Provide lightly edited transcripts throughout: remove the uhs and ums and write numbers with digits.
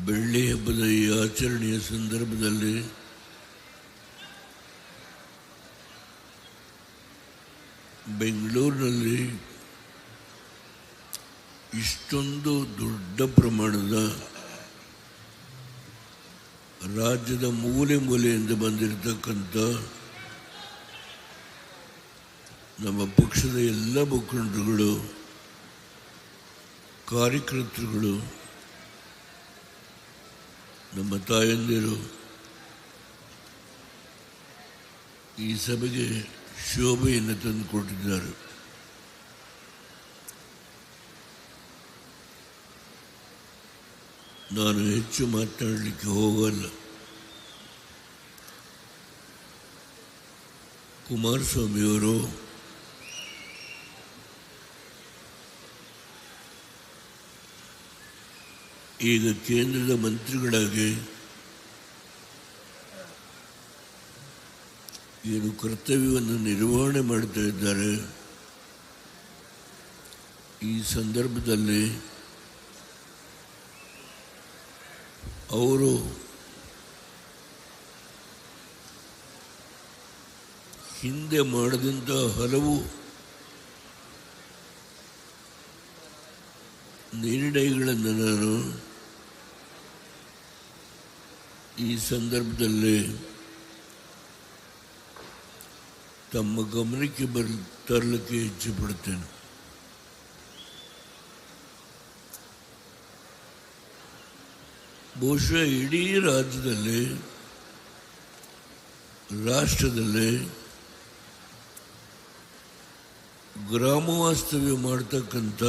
ಬೆಳ್ಳಿ ಹಬ್ಬದ ಈ ಆಚರಣೆಯ ಸಂದರ್ಭದಲ್ಲಿ ಬೆಂಗಳೂರಿನಲ್ಲಿ ಇಷ್ಟೊಂದು ದೊಡ್ಡ ಪ್ರಮಾಣದ ರಾಜ್ಯದ ಮೂಲೆ ಮೂಲೆಯಿಂದ ಬಂದಿರತಕ್ಕಂಥ ನಮ್ಮ ಪಕ್ಷದ ಎಲ್ಲ ಮುಖಂಡರುಗಳು, ಕಾರ್ಯಕರ್ತರುಗಳು, ನಮ್ಮ ತಾಯಂದಿರು ಈ ಸಭೆಗೆ ಶೋಭೆಯನ್ನು ತಂದುಕೊಟ್ಟಿದ್ದಾರೆ. ನಾನು ಹೆಚ್ಚು ಮಾತನಾಡಲಿಕ್ಕೆ ಹೋಗಲ್ಲ. ಕುಮಾರಸ್ವಾಮಿಯವರು ಈಗ ಕೇಂದ್ರದ ಮಂತ್ರಿಗಳಾಗಿ ಏನು ಕರ್ತವ್ಯವನ್ನು ನಿರ್ವಹಣೆ ಮಾಡ್ತಾ ಇದ್ದಾರೆ. ಈ ಸಂದರ್ಭದಲ್ಲಿ ಅವರು ಹಿಂದೆ ಮಾಡಿದಂಥ ಹಲವು ನಿರ್ಣಯಗಳನ್ನು ನಾನು ಈ ಸಂದರ್ಭದಲ್ಲಿ ತಮ್ಮ ಗಮನಕ್ಕೆ ತರಲಿಕ್ಕೆ ಇಚ್ಛೆಪಡುತ್ತೇನೆ. ಬಹುಶಃ ಇಡೀ ರಾಷ್ಟ್ರದಲ್ಲಿ ಗ್ರಾಮ ವಾಸ್ತವ್ಯ ಮಾಡ್ತಕ್ಕಂಥ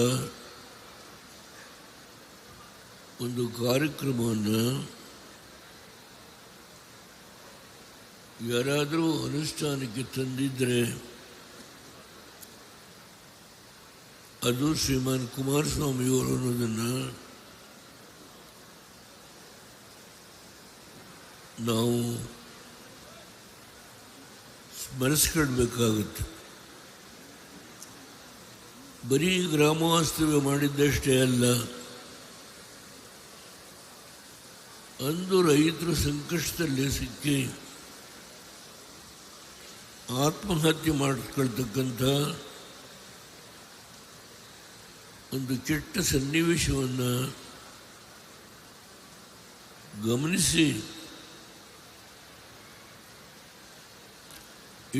ಒಂದು ಕಾರ್ಯಕ್ರಮವನ್ನು ಯಾರಾದರೂ ಅನುಷ್ಠಾನಕ್ಕೆ ತಂದಿದ್ದರೆ ಅದು ಶ್ರೀಮಾನ್ ಕುಮಾರಸ್ವಾಮಿಯವರು ಅನ್ನೋದನ್ನು ನಾವು ಸ್ಮರಿಸ್ಕೊಳ್ಬೇಕಾಗುತ್ತೆ. ಬರೀ ಗ್ರಾಮ ವಾಸ್ತವ್ಯ ಮಾಡಿದ್ದಷ್ಟೇ ಅಲ್ಲ, ಅಂದು ರೈತರು ಸಂಕಷ್ಟದಲ್ಲಿ ಸಿಕ್ಕಿ ಆತ್ಮಹತ್ಯೆ ಮಾಡಿಕೊಳ್ತಕ್ಕಂಥ ಒಂದು ಕೆಟ್ಟ ಸನ್ನಿವೇಶವನ್ನು ಗಮನಿಸಿ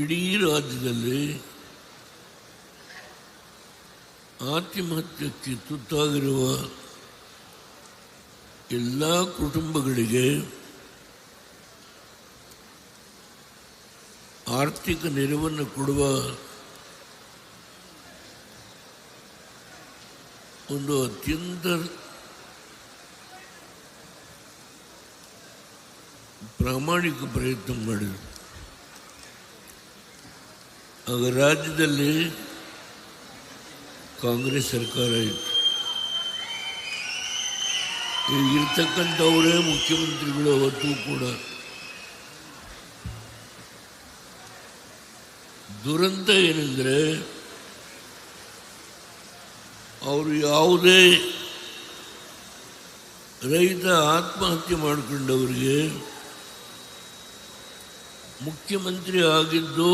ಇಡೀ ರಾಜ್ಯದಲ್ಲಿ ಆತ್ಮಹತ್ಯಕ್ಕೆ ತುತ್ತಾಗಿರುವ ಎಲ್ಲ ಕುಟುಂಬಗಳಿಗೆ ಆರ್ಥಿಕ ನೆರವನ್ನು ಕೊಡುವ ಒಂದು ಅತ್ಯಂತ ಪ್ರಾಮಾಣಿಕ ಪ್ರಯತ್ನ ಮಾಡಿದರು. ಆಗ ರಾಜ್ಯದಲ್ಲಿ ಕಾಂಗ್ರೆಸ್ ಸರ್ಕಾರ ಇತ್ತು. ಇರ್ತಕ್ಕಂಥವರೇ ಮುಖ್ಯಮಂತ್ರಿಗಳು ಅವತ್ತು ಕೂಡ. ದುರಂತ ಏನೆಂದರೆ ಅವರು ಯಾವುದೇ ರೈತ ಆತ್ಮಹತ್ಯೆ ಮಾಡಿಕೊಂಡವರಿಗೆ ಮುಖ್ಯಮಂತ್ರಿ ಆಗಿದ್ದು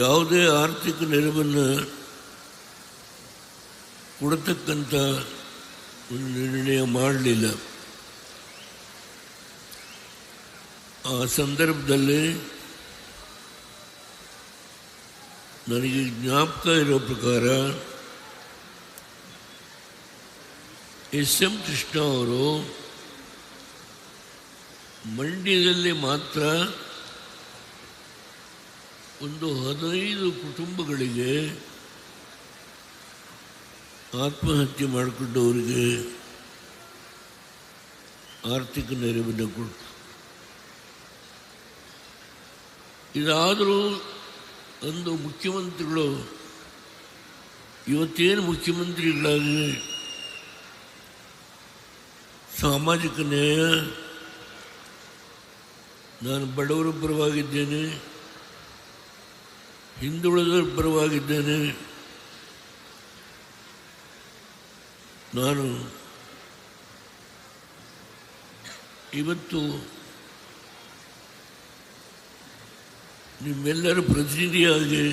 ಯಾವುದೇ ಆರ್ಥಿಕ ನೆರವನ್ನು ಕೊಡತಕ್ಕಂಥ ಒಂದು ನಿರ್ಣಯ ಮಾಡಲಿಲ್ಲ. ಆ ಸಂದರ್ಭದಲ್ಲಿ ನನಗೆ ಜ್ಞಾಪಕ ಇರೋ ಪ್ರಕಾರ ಎಸ್.ಎಂ. ಕೃಷ್ಣ ಅವರು ಮಂಡ್ಯದಲ್ಲಿ ಮಾತ್ರ ಒಂದು 15 ಕುಟುಂಬಗಳಿಗೆ ಆತ್ಮಹತ್ಯೆ ಮಾಡಿಕೊಂಡವರಿಗೆ ಆರ್ಥಿಕ ನೆರವನ್ನು ಕೊಟ್ಟು, ಇದಾದರೂ ಅಂದು ಮುಖ್ಯಮಂತ್ರಿಗಳು ಇವತ್ತೇನು ಮುಖ್ಯಮಂತ್ರಿಗಳಾಗಿ ಸಾಮಾಜಿಕ ನ್ಯಾಯ, ನಾನು ಬಡವರ ಪರವಾಗಿದ್ದೇನೆ, ಹಿಂದುಳಿದವರ ಪರವಾಗಿದ್ದೇನೆ, ನಾನು ಇವತ್ತು ನಿಮ್ಮೆಲ್ಲರ ಪ್ರತಿನಿಧಿಯಾಗಿ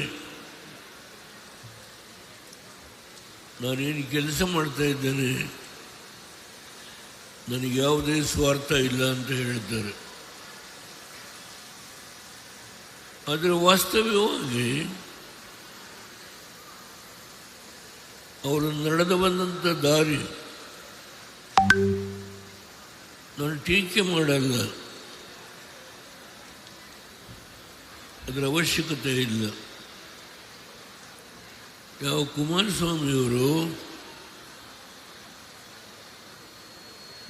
ನಾನೇನು ಕೆಲಸ ಮಾಡ್ತಾ ಇದ್ದೇನೆ, ನನಗೆ ಯಾವುದೇ ಸ್ವಾರ್ಥ ಇಲ್ಲ ಅಂತ ಹೇಳ್ತಾರೆ. ಆದರೆ ವಾಸ್ತವ್ಯವಾಗಿ ಅವರು ನಡೆದು ಬಂದಂಥ ದಾರಿ ನಾನು ಟೀಕೆ ಮಾಡಲ್ಲ, ಅದರ ಅವಶ್ಯಕತೆ ಇಲ್ಲ. ಯಾವ ಕುಮಾರಸ್ವಾಮಿಯವರು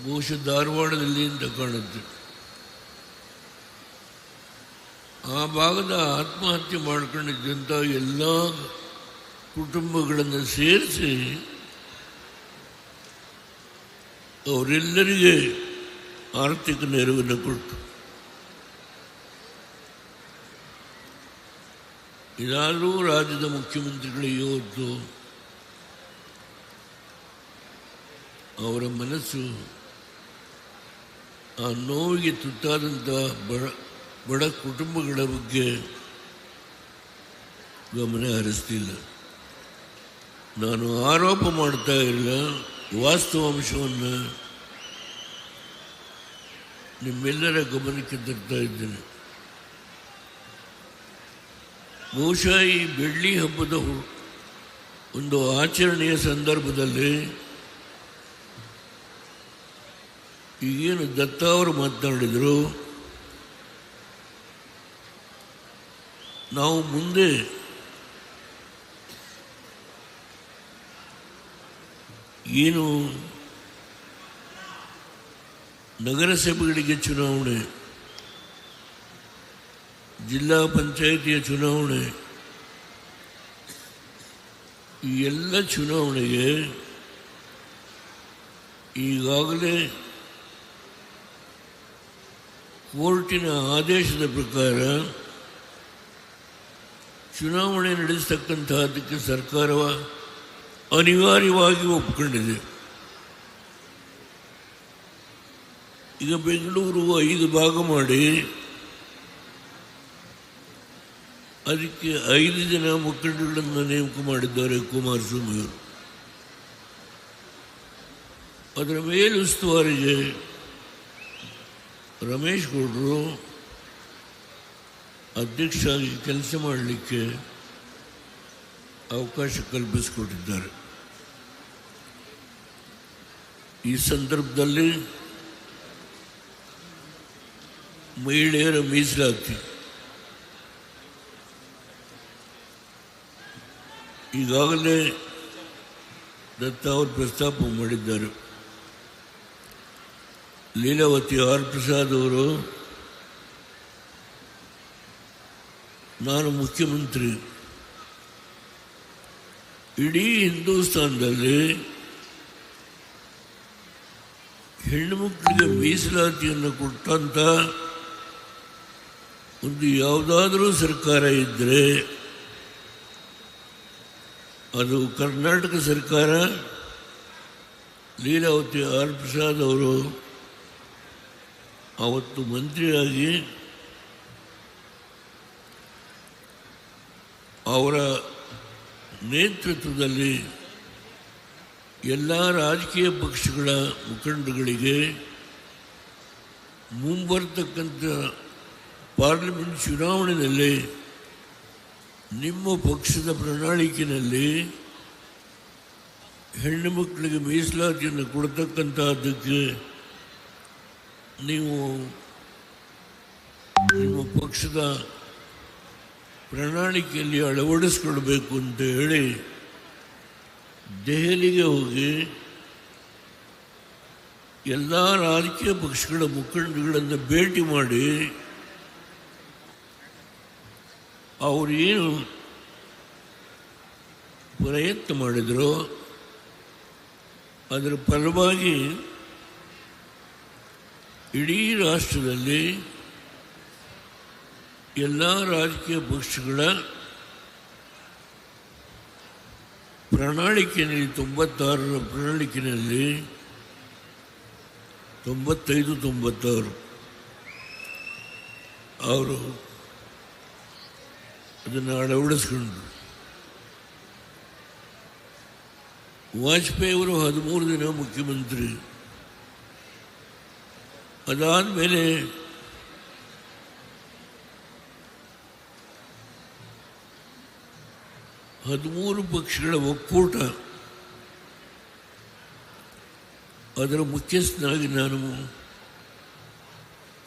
ಬಹುಶಃ ಧಾರವಾಡದಲ್ಲಿ ಅಂತ ಕಾಣುತ್ತೆ, ಆ ಭಾಗದ ಆತ್ಮಹತ್ಯೆ ಮಾಡ್ಕೊಂಡಿದ್ದಂಥ ಎಲ್ಲ ಕುಟುಂಬಗಳನ್ನು ಸೇರಿಸಿ ಅವರೆಲ್ಲರಿಗೆ ಆರ್ಥಿಕ ನೆರವನ್ನು ಕೊಟ್ಟು, ಇದಾದರೂ ರಾಜ್ಯದ ಮುಖ್ಯಮಂತ್ರಿಗಳು ಇವತ್ತು ಅವರ ಮನಸ್ಸು ಆ ನೋವಿಗೆ ತುತ್ತಾದಂಥ ಬಡ ಕುಟುಂಬಗಳ ಬಗ್ಗೆ ಗಮನ ಹರಿಸ್ತಿಲ್ಲ. ನಾನು ಆರೋಪ ಮಾಡ್ತಾ ಇಲ್ಲ, ವಾಸ್ತವಾಂಶವನ್ನು ನಿಮ್ಮೆಲ್ಲರ ಗಮನಕ್ಕೆ ತರ್ತಾ ಇದ್ದೇನೆ. ಬಹುಶಃ ಈ ಬೆಳ್ಳಿ ಹಬ್ಬದ ಒಂದು ಆಚರಣೆಯ ಸಂದರ್ಭದಲ್ಲಿ ಈಗೇನು ದತ್ತ ಅವರು ಮಾತನಾಡಿದರು, ನಾವು ಮುಂದೆ ಏನು ನಗರಸಭೆಗಳಿಗೆ ಚುನಾವಣೆ, ಜಿಲ್ಲಾ ಪಂಚಾಯಿತಿಯ ಚುನಾವಣೆ, ಈ ಎಲ್ಲ ಚುನಾವಣೆಗೆ ಈಗಾಗಲೇ ಕೋರ್ಟಿನ ಆದೇಶದ ಪ್ರಕಾರ ಚುನಾವಣೆ ನಡೆಸತಕ್ಕಂತಹದಕ್ಕೆ ಸರ್ಕಾರ ಅನಿವಾರ್ಯವಾಗಿ ಒಪ್ಪಿಕೊಂಡಿದೆ. ಈಗ ಬೆಂಗಳೂರು 5 ಭಾಗ ಮಾಡಿ ಅದಕ್ಕೆ 5 ಜನ ಮುಖಂಡಗಳನ್ನು ನೇಮಕ ಮಾಡಿದ್ದಾರೆ ಕುಮಾರಸ್ವಾಮಿಯವರು. ಅದರ ಮೇಲುಸ್ತುವಾರಿಗೆ ರಮೇಶ್ ಗೌಡರು ಅಧ್ಯಕ್ಷರಾಗಿ ಕೆಲಸ ಮಾಡಲಿಕ್ಕೆ ಅವಕಾಶ ಕಲ್ಪಿಸಿಕೊಟ್ಟಿದ್ದಾರೆ. ಈ ಸಂದರ್ಭದಲ್ಲಿ ಮಹಿಳೆಯರ ಮೀಸಲಾತಿ ಈಗಾಗಲೇ ದತ್ತ ಅವರು ಪ್ರಸ್ತಾಪ ಮಾಡಿದ್ದಾರೆ. ಲೀಲಾವತಿ ಆರ್ ಪ್ರಸಾದ್ ಅವರು ನಾನು ಮುಖ್ಯಮಂತ್ರಿ, ಇಡೀ ಹಿಂದೂಸ್ತಾನದಲ್ಲಿ ಹೆಣ್ಣು ಮಕ್ಕಳಿಗೆ ಮೀಸಲಾತಿಯನ್ನು ಕೊಟ್ಟಂತ ಒಂದು ಯಾವುದಾದರೂ ಸರ್ಕಾರ ಇದ್ದರೆ ಅದು ಕರ್ನಾಟಕ ಸರ್ಕಾರ. ಲೀಲಾವತಿ ಆರ್ ಪ್ರಸಾದ್ ಅವರು ಅವತ್ತು ಮಂತ್ರಿಯಾಗಿ ಅವರ ನೇತೃತ್ವದಲ್ಲಿ ಎಲ್ಲ ರಾಜಕೀಯ ಪಕ್ಷಗಳ ಮುಖಂಡಗಳಿಗೆ ಮುಂಬರ್ತಕ್ಕಂಥ ಪಾರ್ಲಿಮೆಂಟ್ ಚುನಾವಣೆಯಲ್ಲಿ ನಿಮ್ಮ ಪಕ್ಷದ ಪ್ರಣಾಳಿಕೆಯಲ್ಲಿ ಹೆಣ್ಣು ಮಕ್ಕಳಿಗೆ ಮೀಸಲಾತಿಯನ್ನು ಕೊಡ್ತಕ್ಕಂಥದ್ದಕ್ಕೆ ನೀವು ನಿಮ್ಮ ಪಕ್ಷದ ಪ್ರಣಾಳಿಕೆಯಲ್ಲಿ ಅಳವಡಿಸ್ಕೊಳ್ಬೇಕು ಅಂತ ಹೇಳಿ ದೆಹಲಿಗೆ ಹೋಗಿ ಎಲ್ಲ ರಾಜಕೀಯ ಪಕ್ಷಗಳ ಮುಖಂಡಗಳನ್ನು ಭೇಟಿ ಮಾಡಿ ಅವರೇನು ಪ್ರಯತ್ನ ಮಾಡಿದ್ರು ಅದರ ಫಲವಾಗಿ ಇಡೀ ರಾಷ್ಟ್ರದಲ್ಲಿ ಎಲ್ಲ ರಾಜಕೀಯ ಪಕ್ಷಗಳ ಪ್ರಣಾಳಿಕೆಯಲ್ಲಿ 96ರ ಪ್ರಣಾಳಿಕೆಯಲ್ಲಿ 95-96 ಅವರು ಅದನ್ನು ಅಳವಡಿಸ್ಕೊಂಡ್ರು. ವಾಜಪೇಯಿ ಅವರು 13 ದಿನ ಮುಖ್ಯಮಂತ್ರಿ. ಅದಾದಮೇಲೆ ಹದಿಮೂರು ಪಕ್ಷಗಳ ಒಕ್ಕೂಟ, ಅದರ ಮುಖ್ಯಸ್ಥನಾಗಿ ನಾನು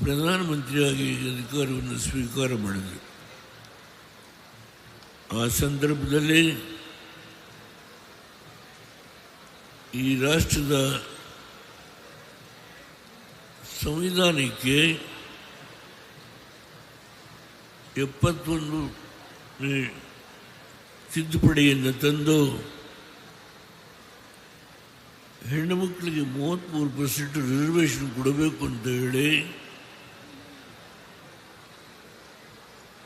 ಪ್ರಧಾನಮಂತ್ರಿಯಾಗಿ ಅಧಿಕಾರವನ್ನು ಸ್ವೀಕಾರ ಮಾಡಿದೆ. ಆ ಸಂದರ್ಭದಲ್ಲಿ ಈ ರಾಷ್ಟ್ರದ ಸಂವಿಧಾನಕ್ಕೆ 71ನೇ ತಿದ್ದುಪಡಿಯನ್ನು ತಂದು ಹೆಣ್ಣು ಮಕ್ಕಳಿಗೆ 33% ರಿಸರ್ವೇಷನ್ ಕೊಡಬೇಕು ಅಂತ ಹೇಳಿ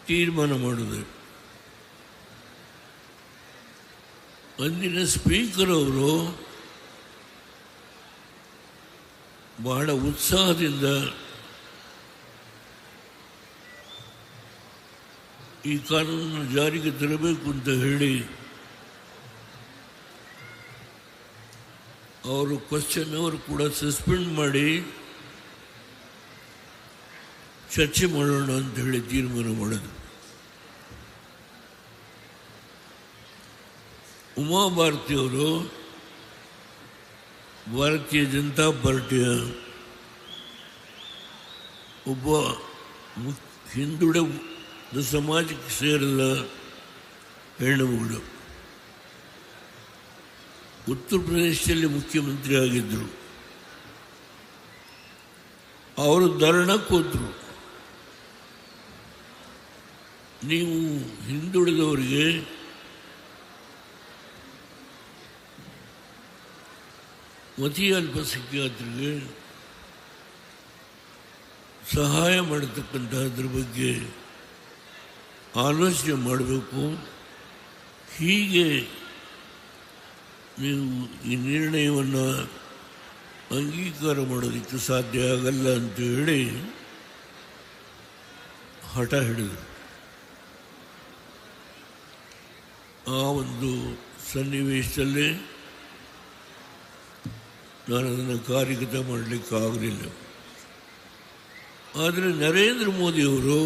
ತೀರ್ಮಾನ ಮಾಡಿದೆ. ಅಂದಿನ ಸ್ಪೀಕರ್ ಅವರು ಬಹಳ ಉತ್ಸಾಹದಿಂದ ಈ ಕಾನೂನನ್ನು ಜಾರಿಗೆ ತರಬೇಕು ಅಂತ ಹೇಳಿ ಅವರು ಕ್ವಶನ್ ಅವರು ಕೂಡ ಸಸ್ಪೆಂಡ್ ಮಾಡಿ ಚರ್ಚೆ ಮಾಡೋಣ ಅಂತ ಹೇಳಿ ತೀರ್ಮಾನ ಮಾಡಿದ್ರು. ಉಮಾಭಾರತಿಯವರು ಭಾರತೀಯ ಜನತಾ ಪಾರ್ಟಿಯ ಒಬ್ಬ ಹಿಂದುಳಿದ ಸಮಾಜಕ್ಕೆ ಸೇರಿದ ಹೆಣ್ಣುಮಗಳು. ಉತ್ತರ ಪ್ರದೇಶದಲ್ಲಿ ಮುಖ್ಯಮಂತ್ರಿ ಆಗಿದ್ದರು. ಅವರು ಧರಣಕ್ಕೆ ಹೋದರು. ನೀವು ಹಿಂದುಳಿದವರಿಗೆ ಮತೀಯ ಅಲ್ಪಸಂಖ್ಯಾತರಿಗೆ ಸಹಾಯ ಮಾಡತಕ್ಕಂಥದ್ರ ಬಗ್ಗೆ ಆಲೋಚನೆ ಮಾಡಬೇಕು. ಹೀಗೆ ನೀವು ಈ ನಿರ್ಣಯವನ್ನು ಅಂಗೀಕಾರ ಮಾಡೋದಕ್ಕೆ ಸಾಧ್ಯ ಆಗಲ್ಲ ಅಂತ ಹೇಳಿ ಹಠ ಹಿಡಿದರು. ಆ ಒಂದು ಸನ್ನಿವೇಶದಲ್ಲಿ ನಾನು ಅದನ್ನು ಕಾರ್ಯಗತ ಮಾಡಲಿಕ್ಕಾಗಲಿಲ್ಲ. ಆದರೆ ನರೇಂದ್ರ ಮೋದಿಯವರು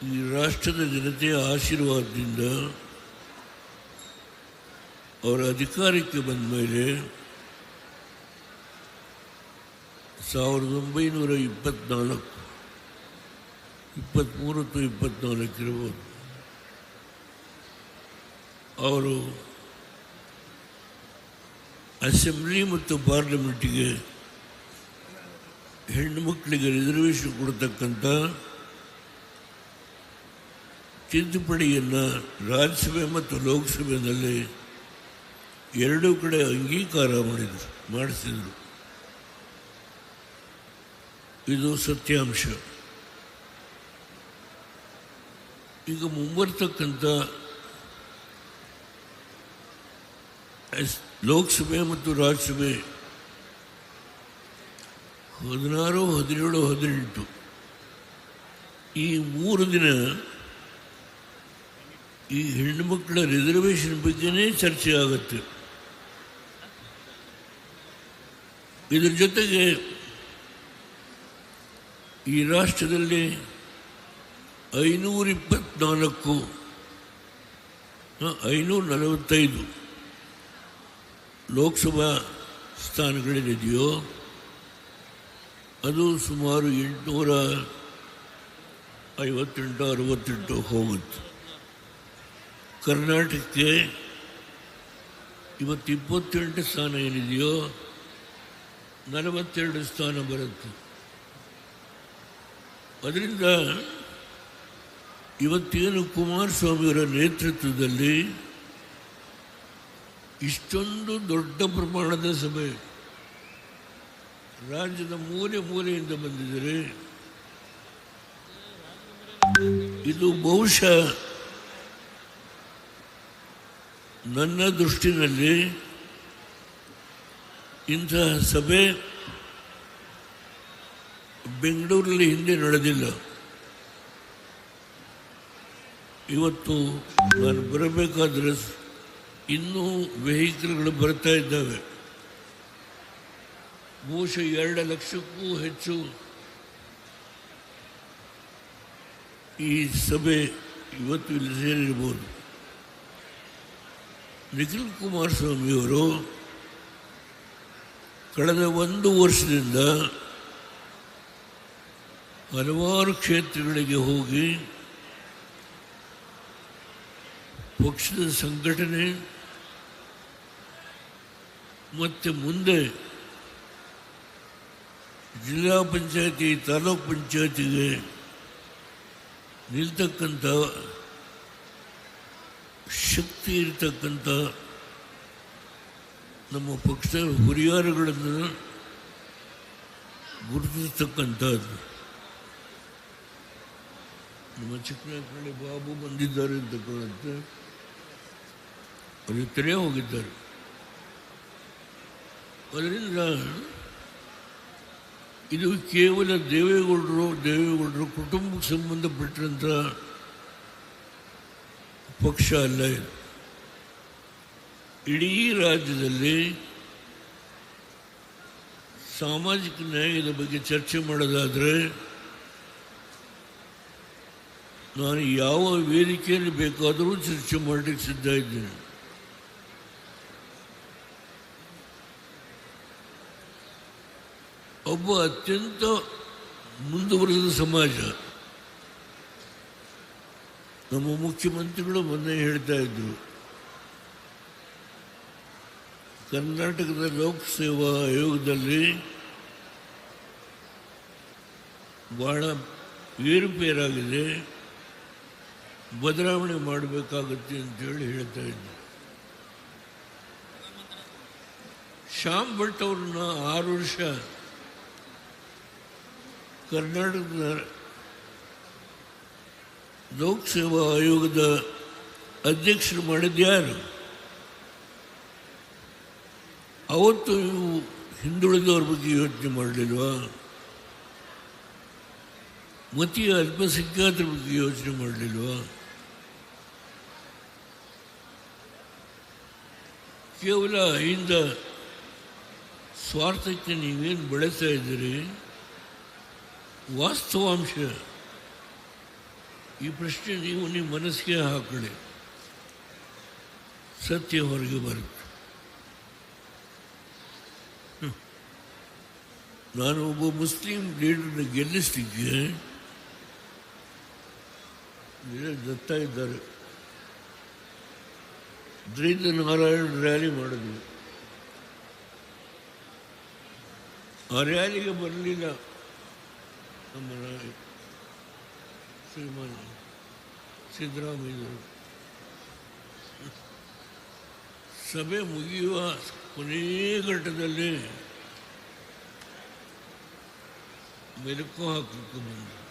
ಈ ರಾಷ್ಟ್ರದ ಜನತೆಯ ಆಶೀರ್ವಾದದಿಂದ ಅವರ ಅಧಿಕಾರಕ್ಕೆ ಬಂದ ಮೇಲೆ 1924 23-24 ಇರಬಹುದು, ಅವರು ಅಸೆಂಬ್ಲಿ ಮತ್ತು ಪಾರ್ಲಿಮೆಂಟಿಗೆ ಹೆಣ್ಣು ಮಕ್ಕಳಿಗೆ ರಿಸರ್ವೇಷನ್ ಕೊಡ್ತಕ್ಕಂಥ ತಿದ್ದುಪಡಿಯನ್ನು ರಾಜ್ಯಸಭೆ ಮತ್ತು ಲೋಕಸಭೆಯಲ್ಲಿ ಎರಡೂ ಕಡೆ ಅಂಗೀಕಾರ ಮಾಡಿಸಿದರು. ಇದು ಸತ್ಯಾಂಶ. ಈಗ ಮುಂಬರ್ತಕ್ಕಂಥ ಲೋಕಸಭೆ ಮತ್ತು ರಾಜ್ಯಸಭೆ 16, 17, 18 ಈ 3 ದಿನ ಈ ಹೆಣ್ಣುಮಕ್ಕಳ ರಿಸರ್ವೇಷನ್ ಬಗ್ಗೆನೇ ಚರ್ಚೆ ಆಗುತ್ತೆ. ಇದರ ಜೊತೆಗೆ ಈ ರಾಷ್ಟ್ರದಲ್ಲಿ 545 ಲೋಕಸಭಾ ಸ್ಥಾನಗಳೇನಿದೆಯೋ ಅದು ಸುಮಾರು 858-68 ಹೋಗುತ್ತೆ. ಕರ್ನಾಟಕಕ್ಕೆ ಇವತ್ತು 28 ಸ್ಥಾನ ಏನಿದೆಯೋ 42 ಸ್ಥಾನ ಬರುತ್ತೆ. ಅದರಿಂದ ಇವತ್ತೇನು ಕುಮಾರಸ್ವಾಮಿಯವರ ನೇತೃತ್ವದಲ್ಲಿ ಇಷ್ಟೊಂದು ದೊಡ್ಡ ಪ್ರಮಾಣದ ಸಭೆ ರಾಜ್ಯದ ಮೂಲೆ ಮೂಲೆಯಿಂದ ಬಂದಿದ್ದಾರೆ, ಇದು ಬಹುಶಃ ನನ್ನ ದೃಷ್ಟಿನಲ್ಲಿ ಇಂತಹ ಸಭೆ ಬೆಂಗಳೂರಲ್ಲಿ ಹಿಂದೆ ನಡೆದಿಲ್ಲ. ಇವತ್ತು ನಾನು ಬರಬೇಕಾದ್ರೆ ಇನ್ನೂ ವೆಹಿಕಲ್ಗಳು ಬರ್ತಾ ಇದ್ದಾವೆ. ಬಹುಶಃ 2 ಲಕ್ಷಕ್ಕೂ ಹೆಚ್ಚು ಈ ಸಭೆ ಇವತ್ತು ಇಲ್ಲಿ ಸೇರಿರ್ಬೋದು. ನಿಖಿಲ್ ಕುಮಾರಸ್ವಾಮಿಯವರು ಕಳೆದ 1 ವರ್ಷದಿಂದ ಹಲವಾರು ಕ್ಷೇತ್ರಗಳಿಗೆ ಹೋಗಿ ಪಕ್ಷದ ಸಂಘಟನೆ ಮತ್ತು ಮುಂದೆ ಜಿಲ್ಲಾ ಪಂಚಾಯತಿ ತಾಲೂಕು ಪಂಚಾಯತಿಗೆ ನಿಲ್ತಕ್ಕಂಥ ಶಕ್ತಿ ಇರತಕ್ಕಂಥ ನಮ್ಮ ಪಕ್ಷದ ಹುರಿಯಾರುಗಳನ್ನು ಗುರುತಿಸ್ತಕ್ಕಂಥದ್ದು. ನಮ್ಮ ಚಿಕ್ಕನಹಳ್ಳಿ ಬಾಬು ಬಂದಿದ್ದಾರೆ ಅಂತ ಕಾಣುತ್ತೆ, ಅವರು ತೆರೆ ಹೋಗಿದ್ದಾರೆ. ಅದರಿಂದ ಇದು ಕೇವಲ ದೇವೇಗೌಡರು ಕುಟುಂಬಕ್ಕೆ ಸಂಬಂಧಪಟ್ಟಂಥ ಪಕ್ಷ ಅಲ್ಲ. ಇದು ಇಡೀ ರಾಜ್ಯದಲ್ಲಿ ಸಾಮಾಜಿಕ ನ್ಯಾಯದ ಬಗ್ಗೆ ಚರ್ಚೆ ಮಾಡೋದಾದರೆ ನಾನು ಯಾವ ವೇದಿಕೆಯಲ್ಲಿ ಬೇಕಾದರೂ ಚರ್ಚೆ ಮಾಡಲಿಕ್ಕೆ ಸಿದ್ಧ ಇದ್ದೇನೆ. ಒಬ್ಬ ಅತ್ಯಂತ ಮುಂದುವರೆದ ಸಮಾಜ. ನಮ್ಮ ಮುಖ್ಯಮಂತ್ರಿಗಳು ಮೊನ್ನೆ ಹೇಳ್ತಾ ಇದ್ರು, ಕರ್ನಾಟಕದ ಲೋಕಸೇವಾ ಆಯೋಗದಲ್ಲಿ ಬಹಳ ಏರುಪೇರಾಗಿದೆ, ಬದಲಾವಣೆ ಮಾಡಬೇಕಾಗತ್ತೆ ಅಂತೇಳಿ ಹೇಳ್ತಾ ಇದ್ರು. ಶ್ಯಾಮ್ ಭಟ್ ಅವ್ರನ್ನ 6 ವರ್ಷ ಕರ್ನಾಟಕದ ಲೋಕಸೇವಾ ಆಯೋಗದ ಅಧ್ಯಕ್ಷರು ಮಾಡಿದ್ಯಾರು? ಅವತ್ತು ನೀವು ಹಿಂದುಳಿದವ್ರ ಬಗ್ಗೆ ಯೋಚನೆ ಮಾಡಲಿಲ್ವಾ? ಮತೀಯ ಅಲ್ಪಸಂಖ್ಯಾತರ ಬಗ್ಗೆ ಯೋಚನೆ ಮಾಡಲಿಲ್ವಾ? ಕೇವಲ ಅಹಿಂದ ಸ್ವಾರ್ಥಕ್ಕೆ ನೀವೇನು ಬೆಳೆಸ್ತಾ ಇದ್ದೀರಿ? ವಾಸ್ತವಾಂಶ ಈ ಪ್ರಶ್ನೆ ನೀವು ನಿಮ್ಮ ಮನಸ್ಸಿಗೆ ಹಾಕೊಳ್ಳಿ, ಸತ್ಯ ಹೊರಗೆ ಬರುತ್ತೆ. ನಾನು ಒಬ್ಬ ಮುಸ್ಲಿಂ ಲೀಡರ್ನ ಗೆಲ್ಲಿಸಲಿಕ್ಕೆ ದತ್ತ ಇದ್ದಾರೆ, ದ್ರೈದ ನಾರಾಯಣ ರ್ಯಾಲಿ ಮಾಡಿದ್ವಿ. ಆ ರ್ಯಾಲಿಗೆ ಬರಲಿಲ್ಲ ನಮ್ಮ ಶ್ರೀಮಾನ್ ಸಿದ್ದರಾಮಯ್ಯವರು. ಸಭೆ ಮುಗಿಯುವ ಕೊನೆಯ ಘಟ್ಟದಲ್ಲಿ ಮೆಲುಕು ಹಾಕಲಿಕ್ಕೆ ಬಂದರು.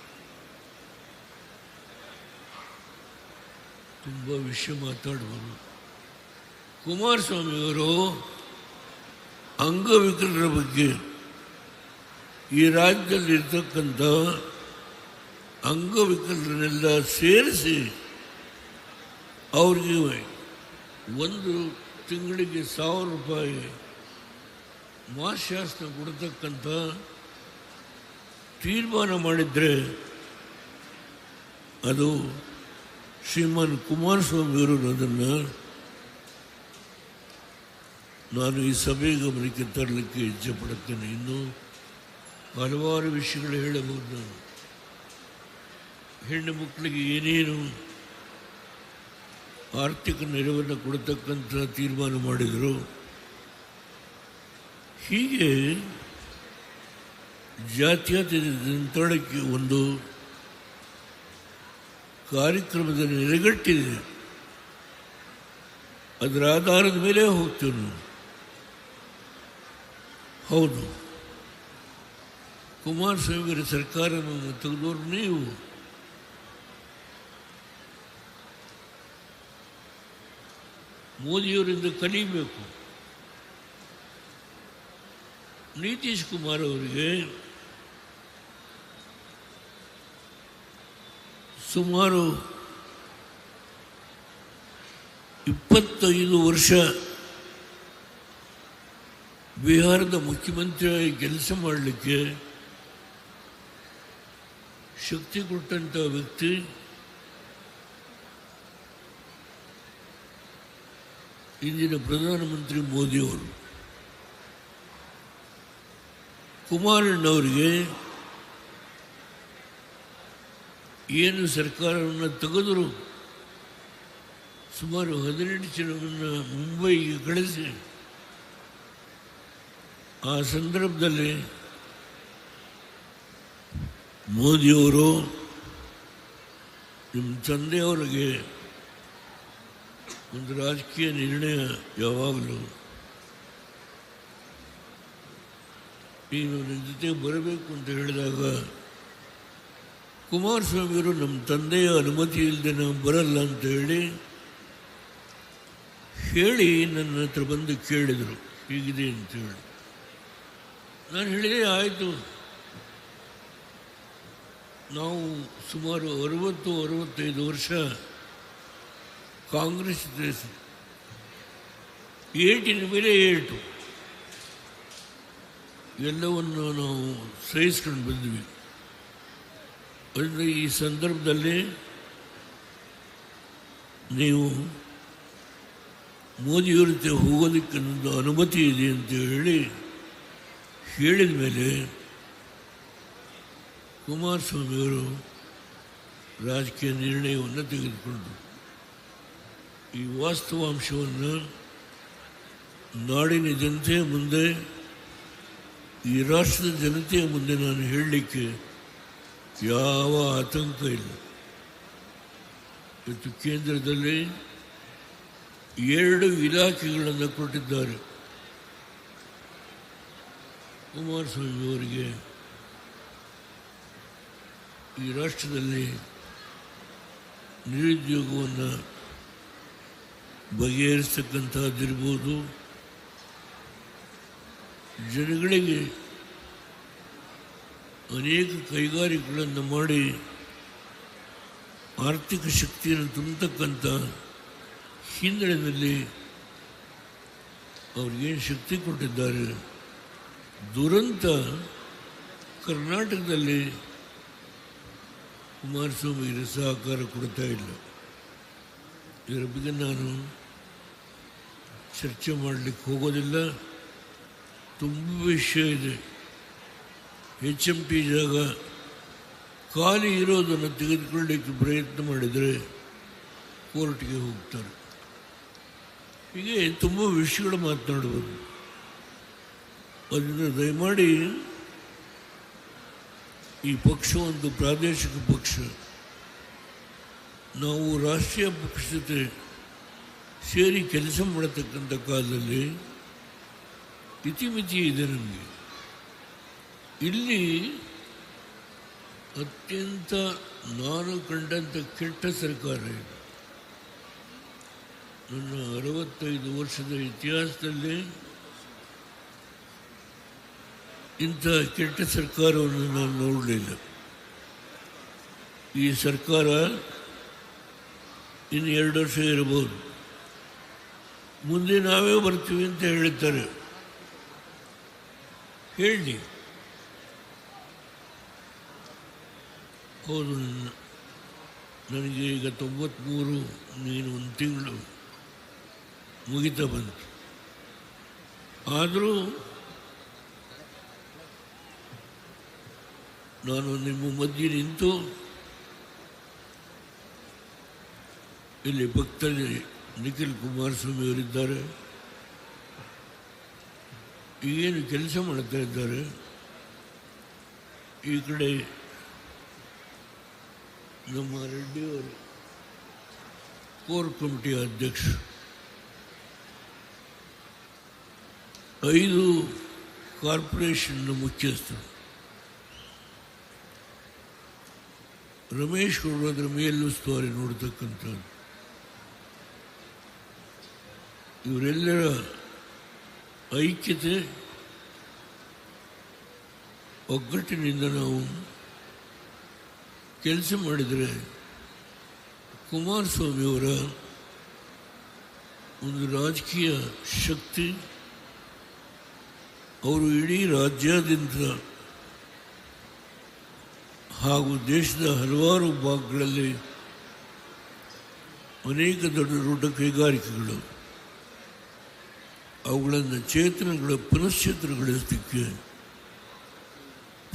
ತುಂಬ ವಿಷಯ ಮಾತಾಡುವರು. ಕುಮಾರಸ್ವಾಮಿಯವರು ಅಂಗವಿಕಲರ ಬಗ್ಗೆ, ಈ ರಾಜ್ಯದಲ್ಲಿರ್ತಕ್ಕಂಥ ಅಂಗವಿಕಲರನ್ನೆಲ್ಲ ಸೇರಿಸಿ ಅವ್ರಿಗೆ 1 ತಿಂಗಳಿಗೆ 1000 ರೂಪಾಯಿ ಮಾಸಾಶನ ಕೊಡ್ತಕ್ಕಂಥ ತೀರ್ಮಾನ ಮಾಡಿದರೆ ಅದು ಶ್ರೀಮಾನ್ ಕುಮಾರಸ್ವಾಮಿಯವರು ಅದನ್ನು ನಾನು ಈ ಸಭೆ ಗಮನಕ್ಕೆ ತರಲಿಕ್ಕೆ ಇಚ್ಛೆ ಪಡುತ್ತೇನೆ. ಇನ್ನೂ ಹಲವಾರು ವಿಷಯಗಳು ಹೇಳಬಹುದು. ನಾನು ಹೆಣ್ಣು ಮಕ್ಕಳಿಗೆ ಏನೇನು ಆರ್ಥಿಕ ನೆರವನ್ನು ಕೊಡತಕ್ಕಂಥ ತೀರ್ಮಾನ ಮಾಡಿದರು. ಹೀಗೆ ಜಾತ್ಯತೀತ ಜನತಾದಳಕ್ಕೆ ಒಂದು ಕಾರ್ಯಕ್ರಮದಲ್ಲಿ ನೆಲೆಗಟ್ಟಿದೆ. ಅದರ ಆಧಾರದ ಮೇಲೆ ಹೋಗ್ತೇವೆ ನಾವು. ಹೌದು, ಕುಮಾರಸ್ವಾಮಿಯವರ ಸರ್ಕಾರವನ್ನು ತೆಗೆದವರು ನೀವು. ಮೋದಿಯವರಿಂದ ಕಲಿಬೇಕು. ನಿತೀಶ್ ಕುಮಾರ್ ಅವರಿಗೆ ಸುಮಾರು 25 ವರ್ಷ ಬಿಹಾರದ ಮುಖ್ಯಮಂತ್ರಿಯಾಗಿ ಕೆಲಸ ಮಾಡಲಿಕ್ಕೆ ಶಕ್ತಿ ಕೊಟ್ಟಂಥ ವ್ಯಕ್ತಿ ಇಂದಿನ ಪ್ರಧಾನಮಂತ್ರಿ ಮೋದಿಯವರು. ಕುಮಾರಣ್ಣವರಿಗೆ ಏನು ಸರ್ಕಾರವನ್ನು ತೆಗೆದರು, ಸುಮಾರು 18 ಜನರನ್ನು ಮುಂಬೈಗೆ ಕಳಿಸಿ ಆ ಸಂದರ್ಭದಲ್ಲಿ ಮೋದಿಯವರು ನಿಮ್ಮ ತಂದೆಯವರಿಗೆ ಒಂದು ರಾಜಕೀಯ ನಿರ್ಣಯ ಯಾವಾಗಲೂ ನೀನು ನನ್ನ ಜೊತೆ ಬರಬೇಕು ಅಂತ ಹೇಳಿದಾಗ ಕುಮಾರಸ್ವಾಮಿಯವರು ನಮ್ಮ ತಂದೆಯ ಅನುಮತಿ ಇಲ್ಲದೆ ನಾವು ಬರಲ್ಲ ಅಂತ ಹೇಳಿ ನನ್ನ ಹತ್ರ ಬಂದು ಕೇಳಿದರು ಹೀಗಿದೆ ಅಂತೇಳಿ. ನಾನು ಹೇಳಿದೆ ಆಯಿತು, ನಾವು ಸುಮಾರು 60-65 ವರ್ಷ ಕಾಂಗ್ರೆಸ್ ಏಟಿನ ಮೇಲೆ ಏಟು ಎಲ್ಲವನ್ನು ನಾವು ಸಹಿಸ್ಕೊಂಡು ಬಂದ್ವಿ. ಅಂದರೆ ಈ ಸಂದರ್ಭದಲ್ಲಿ ನೀವು ಮೋದಿಯವ್ರ ಜೊತೆ ಹೋಗೋದಕ್ಕೆ ನನ್ನದು ಅನುಮತಿ ಇದೆ ಅಂತ ಹೇಳಿದ ಮೇಲೆ ಕುಮಾರಸ್ವಾಮಿಯವರು ರಾಜಕೀಯ ನಿರ್ಣಯವನ್ನು ತೆಗೆದುಕೊಂಡರು. ಈ ವಾಸ್ತವಾಂಶವನ್ನು ನಾಡಿನ ಜನತೆಯ ಮುಂದೆ, ಈ ರಾಷ್ಟ್ರದ ಜನತೆಯ ಮುಂದೆ ನಾನು ಹೇಳಲಿಕ್ಕೆ ಯಾವ ಆತಂಕ ಇಲ್ಲ. ಇವತ್ತು ಕೇಂದ್ರದಲ್ಲಿ 2 ಇಲಾಖೆಗಳನ್ನು ಕೊಟ್ಟಿದ್ದಾರೆ ಕುಮಾರಸ್ವಾಮಿಯವರಿಗೆ. ಈ ರಾಷ್ಟ್ರದಲ್ಲಿ ನಿರುದ್ಯೋಗವನ್ನು ಬಗೆಹರಿಸ್ತಕ್ಕಂಥದ್ದಿರ್ಬೋದು, ಜನಗಳಿಗೆ ಅನೇಕ ಕೈಗಾರಿಕೆಗಳನ್ನು ಮಾಡಿ ಆರ್ಥಿಕ ಶಕ್ತಿಯನ್ನು ತುಂಬತಕ್ಕಂಥ ಹಿನ್ನೆಲೆಯಲ್ಲಿ ಅವ್ರಿಗೇನು ಶಕ್ತಿ ಕೊಟ್ಟಿದ್ದಾರೆ. ದುರಂತ ಕರ್ನಾಟಕದಲ್ಲಿ ಕುಮಾರಸ್ವಾಮಿಗೆ ಸಹಕಾರ ಕೊಡ್ತಾ ಇಲ್ಲ. ಇದರ ಬಗ್ಗೆ ನಾನು ಚರ್ಚೆ ಮಾಡಲಿಕ್ಕೆ ಹೋಗೋದಿಲ್ಲ. ತುಂಬ ವಿಷಯ ಇದೆ. HMT ಜಾಗ ಖಾಲಿ ಇರೋದನ್ನು ತೆಗೆದುಕೊಳ್ಳಲಿಕ್ಕೆ ಪ್ರಯತ್ನ ಮಾಡಿದರೆ ಕೋರ್ಟ್ಗೆ ಹೋಗ್ತಾರೆ. ಹೀಗೆ ತುಂಬ ವಿಷಯಗಳು ಮಾತನಾಡ್ಬೋದು. ಅದರಿಂದ ದಯಮಾಡಿ ಈ ಪಕ್ಷ ಒಂದು ಪ್ರಾದೇಶಿಕ ಪಕ್ಷ. ನಾವು ರಾಷ್ಟ್ರೀಯ ಪಕ್ಷ ಜೊತೆ ಸೇರಿ ಕೆಲಸ ಮಾಡತಕ್ಕಂಥ ಕಾಲದಲ್ಲಿ ಇತಿಮಿತಿ ಇದೆ ನಮಗೆ. ಇಲ್ಲಿ ಅತ್ಯಂತ ನಾನು ಕಂಡಂಥ ಕೆಟ್ಟ ಸರ್ಕಾರ ಇದೆ. ನನ್ನ 65 ವರ್ಷದ ಇತಿಹಾಸದಲ್ಲಿ ಇಂಥ ಕೆಟ್ಟ ಸರ್ಕಾರವನ್ನು ನಾನು ನೋಡಲಿಲ್ಲ. ಈ ಸರ್ಕಾರ ಇನ್ನು 2 ವರ್ಷ ಇರಬಹುದು, ಮುಂದೆ ನಾವೇ ಬರ್ತೀವಿ ಅಂತ ಹೇಳ್ತಾರೆ. ಹೇಳಿ, ಹೌದು, ನನಗೆ ಈಗ 93, ನೀನು 1 ತಿಂಗಳು ಮುಗಿತಾ ಬಂತು. ಆದರೂ ನಾನು ನಿಮ್ಮ ಮಧ್ಯೆ ನಿಂತು ಇಲ್ಲಿ ಪಕ್ಕದಲ್ಲಿ ನಿಖಿಲ್ ಕುಮಾರಸ್ವಾಮಿ ಅವರಿದ್ದಾರೆ, ಈಗೇನು ಕೆಲಸ ಮಾಡ್ತಾ ಇದ್ದಾರೆ. ಈ ಕಡೆ ನಮ್ಮ ರೆಡ್ಡಿಯವರು ಕೋರ್ ಕಮಿಟಿಯ ಅಧ್ಯಕ್ಷ, 5 ಕಾರ್ಪೊರೇಷನ್ನ ಮುಖ್ಯಸ್ಥರು, ರಮೇಶ್ ಗೌಡರು ಅದರ ಮೇಲುಸ್ತುವಾರಿ ನೋಡ್ತಕ್ಕಂಥದ್ದು. ಇವರೆಲ್ಲರ ಐಕ್ಯತೆ ಒಗ್ಗಟ್ಟಿನಿಂದ ನಾವು ಕೆಲಸ ಮಾಡಿದರೆ ಕುಮಾರಸ್ವಾಮಿಯವರ ಒಂದು ರಾಜಕೀಯ ಶಕ್ತಿ, ಅವರು ಇಡೀ ರಾಜ್ಯಾದ್ಯಂತ ಹಾಗೂ ದೇಶದ ಹಲವಾರು ಭಾಗಗಳಲ್ಲಿ ಅನೇಕ ದೊಡ್ಡ ದೊಡ್ಡ ಕೈಗಾರಿಕೆಗಳು ಅವುಗಳನ್ನು ಪುನಶ್ಚೇತನಗೊಳಿಸಲಿಕ್ಕೆ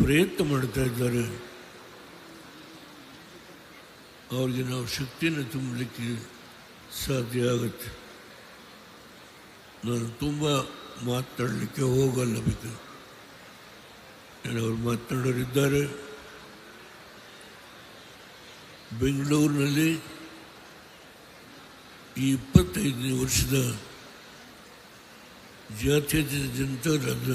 ಪ್ರಯತ್ನ ಮಾಡ್ತಾ ಇದ್ದಾರೆ. ಅವ್ರಿಗೆ ನಾವು ಶಕ್ತಿಯನ್ನು ತುಂಬಲಿಕ್ಕೆ ಸಾಧ್ಯ ಆಗುತ್ತೆ. ನಾನು ತುಂಬ ಮಾತನಾಡಲಿಕ್ಕೆ ಹೋಗಲ್ಲ, ಬೇಕು ಅವರು ಮಾತನಾಡೋರಿದ್ದಾರೆ. ಬೆಂಗಳೂರಿನಲ್ಲಿ ಈ 25ನೇ ವರ್ಷದ ಜಾತ್ಯತೀತ ಜನತಾದಳದ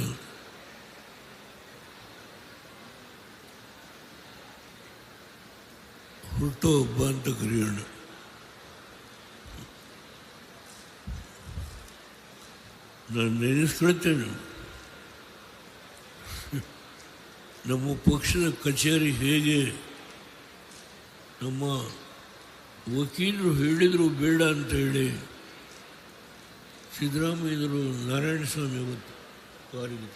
ಹುಟ್ಟುಹಬ್ಬ ಅಂತ ಕರೆಯೋಣ. ನಾನು ನೆನೆಸ್ಕೊಳ್ತೇನೆ, ನಮ್ಮ ಪಕ್ಷದ ಕಚೇರಿ ಹೇಗೆ ನಮ್ಮ ವಕೀಲರು ಹೇಳಿದರು ಬೇಡ ಅಂತ ಹೇಳಿ ಸಿದ್ದರಾಮಯ್ಯರು ನಾರಾಯಣಸ್ವಾಮಿ ಅವತ್ತು ಕಾರಿಗೆ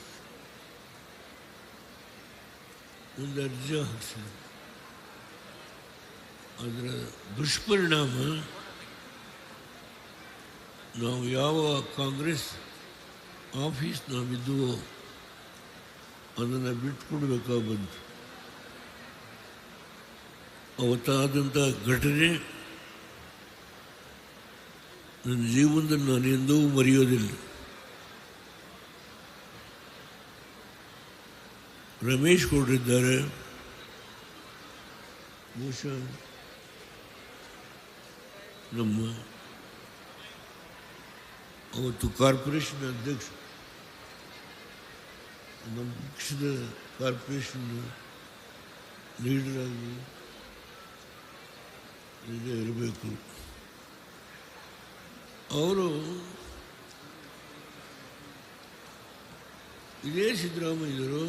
ಒಂದು ಅರ್ಜಿ ಹಾಕಿಸಿದರು. ಅದರ ದುಷ್ಪರಿಣಾಮ ನಾವು ಯಾವ ಕಾಂಗ್ರೆಸ್ ಆಫೀಸ್ ನಾವಿದ್ದುವೋ ಅದನ್ನು ಬಿಟ್ಟುಕೊಡ್ಬೇಕಾಗಿ ಬಂತು. ಅವತ್ತಾದಂಥ ಘಟನೆ ನನ್ನ ಜೀವನದಲ್ಲಿ ನಾನು ಎಂದೂ ಮರೆಯೋದಿಲ್ಲ. ರಮೇಶ್ ಗೌಡರಿದ್ದಾರೆ, ಬಹುಶಃ ನಮ್ಮ ಅವತ್ತು ಕಾರ್ಪೊರೇಷನ್ ಅಧ್ಯಕ್ಷ, ನಮ್ಮ ಪಕ್ಷದ ಕಾರ್ಪೊರೇಷನ್ ಲೀಡರಾಗಿ ಇರಬೇಕು. ಅವರು ಇದೇ ಸಿದ್ದರಾಮಯ್ಯರು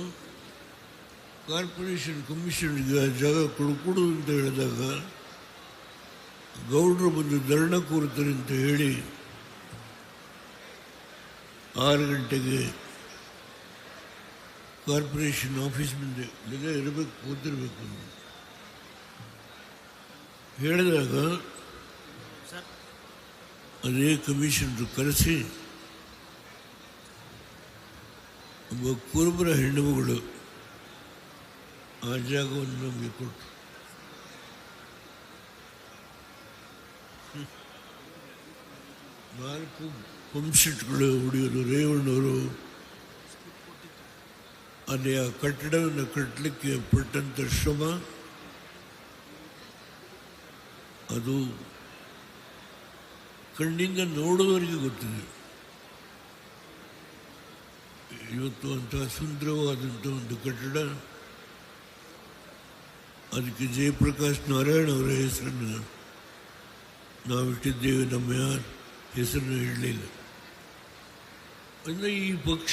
ಕಾರ್ಪೊರೇಷನ್ ಕಮಿಷನ್ಗೆ ಜಾಗ ಕೊಡು ಅಂತ ಹೇಳಿದಾಗ ಗೌಡರು ಬಂದು ಧರಣ ಕೂರ್ತಾರೆ ಅಂತ ಹೇಳಿ 6 ಗಂಟೆಗೆ ಕಾರ್ಪೊರೇಷನ್ ಆಫೀಸ್ ಮುಂದೆ ಇರಬೇಕು, ಕೂತಿರ್ಬೇಕು ಹೇಳಿದಾಗ ಅದೇ ಕಮಿಷನರು ಕರೆಸಿ ಒಬ್ಬ ಕುರುಬರ ಹೆಣ್ಣುಮಗಳು ಆ ಜಾಗವನ್ನು ನಮಗೆ ಕೊಟ್ಟು 4 ಪಂಪ್ಸೆಟ್ಗಳು ಹೊಡೆಯೋದು, ರೇವಣ್ಣವರು ಅಲ್ಲಿ ಆ ಕಟ್ಟಡವನ್ನು ಕಟ್ಟಲಿಕ್ಕೆ ಪಟ್ಟಂಥ ಶ್ರಮ ಅದು ಕಣ್ಣಿಂದ ನೋಡುವವರಿಗೆ ಗೊತ್ತಿದೆ. ಇವತ್ತು ಅಂತಹ ಸುಂದರವಾದಂಥ ಒಂದು ಕಟ್ಟಡ, ಅದಕ್ಕೆ ಜಯಪ್ರಕಾಶ್ ನಾರಾಯಣ್ ಅವರ ಹೆಸರನ್ನು ನಾವಿಟ್ಟಿದ್ದೇವೆ, ನಮ್ಮ ಯಾರ ಹೆಸರನ್ನು ಇಡಲಿಲ್ಲ. ಅಂದರೆ ಈ ಪಕ್ಷ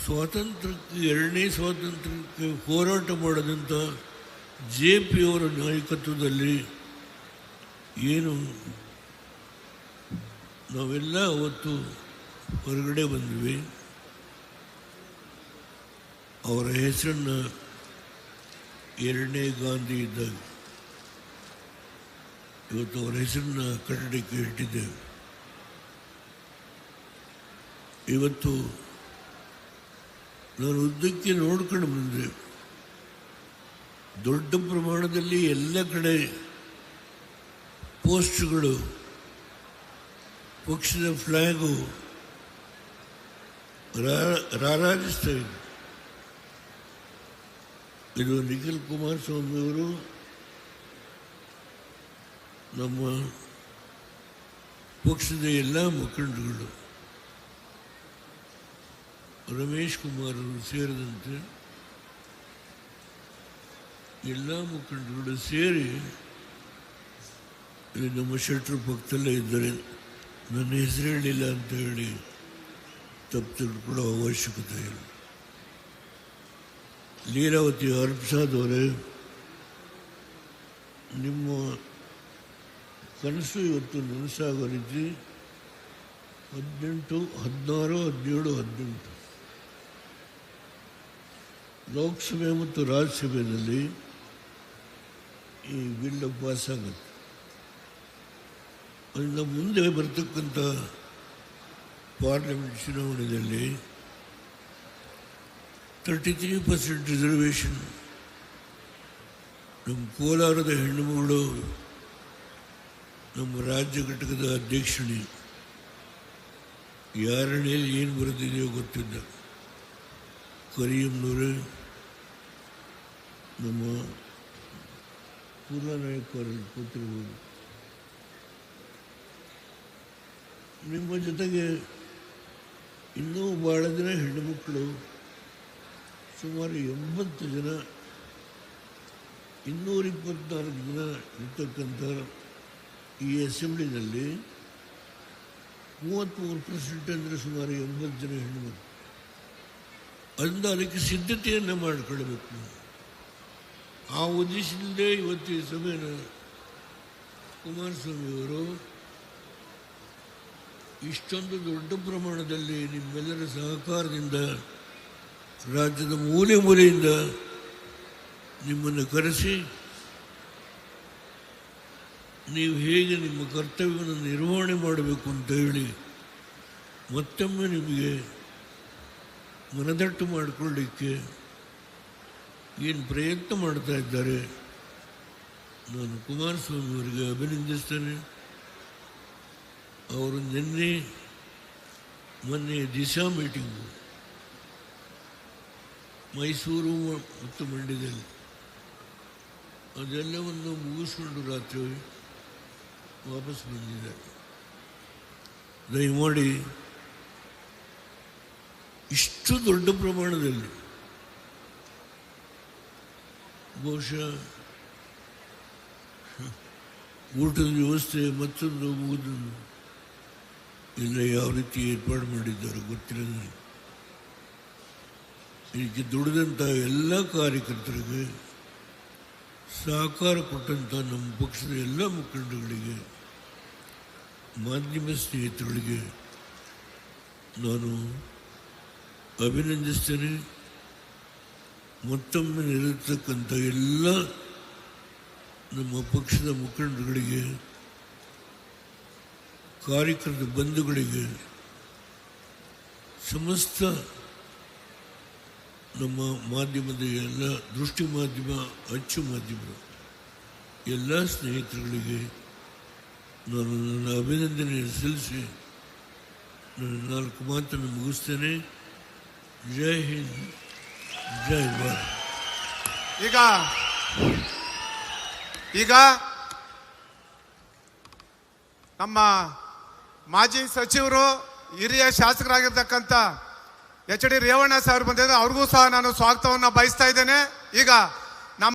ಸ್ವಾತಂತ್ರ್ಯಕ್ಕೆ, 2ನೇ ಸ್ವಾತಂತ್ರ್ಯಕ್ಕೆ ಹೋರಾಟ ಮಾಡಿದಂಥ JP ಅವರ ನಾಯಕತ್ವದಲ್ಲಿ ಏನು ನಾವೆಲ್ಲ ಅವತ್ತು ಹೊರಗಡೆ ಬಂದ್ವಿ. ಅವರ ಹೆಸರನ್ನು 2ನೇ ಗಾಂಧಿ ಇದ್ದಾಗ ಇವತ್ತು ಅವರ ಹೆಸರನ್ನ ಕಟ್ಟಡಕ್ಕೆ ಇಟ್ಟಿದ್ದೇವೆ. ಇವತ್ತು ನಾನು ಉದ್ದಕ್ಕೆ ನೋಡ್ಕೊಂಡು ಬಂದೆ, ದೊಡ್ಡ ಪ್ರಮಾಣದಲ್ಲಿ ಎಲ್ಲ ಕಡೆ ಪೋಸ್ಟ್ಗಳು, ಪಕ್ಷದ ಫ್ಲ್ಯಾಗು ರಾರಾಜಿಸ್ತಾ ಇದೆ. ಇದು ನಿಖಿಲ್ ಕುಮಾರಸ್ವಾಮಿ ಅವರು, ನಮ್ಮ ಪಕ್ಷದ ಎಲ್ಲ ಮುಖಂಡರುಗಳು, ರಮೇಶ್ ಕುಮಾರ್ ಅವರು ಸೇರಿದಂತೆ ಎಲ್ಲ ಮುಖಂಡರುಗಳು ಸೇರಿ ನಮ್ಮ ಶೆಟ್ಟರು ಪಕ್ಕದಲ್ಲೇ ಇದ್ದಾರೆ, ನನ್ನ ಹೆಸರು ಹೇಳಿಲ್ಲ ಅಂತ ಹೇಳಿ ತಪ್ಪು ತಿಳ್ಕೊಳ್ಳೋ ಅವಶ್ಯಕತೆ ಇಲ್ಲ. ಲೀಲಾವತಿ ಅರ್ಪ್ಸಾದವರೇ, ನಿಮ್ಮ ಕನಸು ಇವತ್ತು ನನಸಾಗೋ ರೀತಿ 18, 16, 17, 18 ಲೋಕಸಭೆ ಮತ್ತು ರಾಜ್ಯಸಭೆಯಲ್ಲಿ ಈ ಬಿಲ್ ಪಾಸ್ ಆಗುತ್ತೆ. ಅದರಿಂದ ಮುಂದೆ ಬರ್ತಕ್ಕಂಥ ಪಾರ್ಲಿಮೆಂಟ್ ಚುನಾವಣೆಯಲ್ಲಿ 33% ರಿಸರ್ವೇಷನ್ ನಮ್ಮ ಕೋಲಾರದ ಹೆಣ್ಣುಮಗಳು ನಮ್ಮ ರಾಜ್ಯ ಘಟಕದ ಅಧ್ಯಕ್ಷಣಿ ಯಾರಣಿಯಲ್ಲಿ ಏನು ಬರೆದಿದೆಯೋ ಗೊತ್ತಿಲ್ಲ. ಕರಿಯಮ್ಮನವರೇ, ನಮ್ಮ ಪೂರ್ಣ ನಾಯಕರಲ್ಲಿ ಕೂತಿರ್ಬೋದು. ನಿಮ್ಮ ಜೊತೆಗೆ ಇನ್ನೂ ಭಾಳ ಜನ ಹೆಣ್ಣುಮಕ್ಕಳು, ಸುಮಾರು 80 ಜನ, 224 ಜನ ಇರ್ತಕ್ಕಂಥ ಈ ಅಸೆಂಬ್ಲಿನಲ್ಲಿ 33% ಅಂದರೆ ಸುಮಾರು 80 ಜನ ಹೆಣ್ಣುಮಕ್ಕಳು. ಅದರಿಂದ ಅದಕ್ಕೆ ಸಿದ್ಧತೆಯನ್ನು ಮಾಡಿಕೊಳ್ಬೇಕು. ಆ ಉದ್ದೇಶದಿಂದೇ ಇವತ್ತು ಈ ಸಭೆಯನ್ನು ಕುಮಾರಸ್ವಾಮಿಯವರು ಇಷ್ಟೊಂದು ದೊಡ್ಡ ಪ್ರಮಾಣದಲ್ಲಿ ನಿಮ್ಮೆಲ್ಲರ ಸಹಕಾರದಿಂದ ರಾಜ್ಯದ ಮೂಲೆ ಮೂಲೆಯಿಂದ ನಿಮ್ಮನ್ನು ಕರೆಸಿ ನೀವು ಹೇಗೆ ನಿಮ್ಮ ಕರ್ತವ್ಯವನ್ನು ನಿರ್ವಹಣೆ ಮಾಡಬೇಕು ಅಂತ ಹೇಳಿ ಮತ್ತೊಮ್ಮೆ ನಿಮಗೆ ಮನದಟ್ಟು ಮಾಡಿಕೊಳ್ಳಿಕ್ಕೆ ಏನು ಪ್ರಯತ್ನ ಮಾಡ್ತಾ ಇದ್ದಾರೆ. ನಾನು ಕುಮಾರಸ್ವಾಮಿಯವರಿಗೆ ಅಭಿನಂದಿಸ್ತೇನೆ. ಅವರು ಮೊನ್ನೆ ದಿಶಾ ಮೀಟಿಂಗು ಮೈಸೂರು ಮತ್ತು ಮಂಡ್ಯದಲ್ಲಿ ಅದೆಲ್ಲವನ್ನು ಮುಗಿಸ್ಕೊಂಡು ರಾತ್ರಿ ವಾಪಸ್ ಬಂದಿದ್ದಾರೆ. ದಯಮಾಡಿ ಇಷ್ಟು ದೊಡ್ಡ ಪ್ರಮಾಣದಲ್ಲಿ ಬಹುಶಃ ಊಟದ ವ್ಯವಸ್ಥೆ ಮತ್ತೊಂದು ಮುಗಿದು ಎಲ್ಲ ಯಾವ ರೀತಿ ಏರ್ಪಾಡು ಮಾಡಿದ್ದಾರೆ ಗೊತ್ತಿಲ್ಲ ನನಗೆ. ಇದಕ್ಕೆ ದುಡಿದಂಥ ಎಲ್ಲ ಕಾರ್ಯಕರ್ತರಿಗೆ, ಸಹಕಾರ ಕೊಟ್ಟಂಥ ನಮ್ಮ ಪಕ್ಷದ ಎಲ್ಲ ಮುಖಂಡಗಳಿಗೆ, ಮಾಧ್ಯಮ ಸ್ನೇಹಿತರಿಗೆ ನಾನು ಅಭಿನಂದಿಸ್ತೇನೆ. ಮತ್ತೊಮ್ಮೆ ನಿರತಕ್ಕಂಥ ಎಲ್ಲ ನಮ್ಮ ಪಕ್ಷದ ಮುಖಂಡರುಗಳಿಗೆ, ಕಾರ್ಯಕರ್ತ ಬಂಧುಗಳಿಗೆ, ಸಮಸ್ತ ನಮ್ಮ ಮಾಧ್ಯಮದ ಎಲ್ಲ ದೃಷ್ಟಿ ಮಾಧ್ಯಮ, ಅಚ್ಚು ಮಾಧ್ಯಮ ಎಲ್ಲ ಸ್ನೇಹಿತರುಗಳಿಗೆ ನಾನು ನನ್ನ ಅಭಿನಂದನೆ ಸಲ್ಲಿಸಿ ನನ್ನ 4 ಮಾತನ್ನು ಮುಗಿಸ್ತೇನೆ. ಜೈ ಹಿಂದ್, ಜೈ ಭಾರತ್. ಈಗ ನಮ್ಮ ಮಾಜಿ ಸಚಿವರು, ಹಿರಿಯ ಶಾಸಕರಾಗಿರ್ತಕ್ಕಂಥ ಎಚ್ ಡಿ ರೇವಣ್ಣ ಸಾಹೇಬರು ಬಂದಿದ್ದಾರೆ. ಅವ್ರಿಗೂ ಸಹ ನಾನು ಸ್ವಾಗತವನ್ನು ಬಯಸ್ತಾ ಇದ್ದೇನೆ. ಈಗ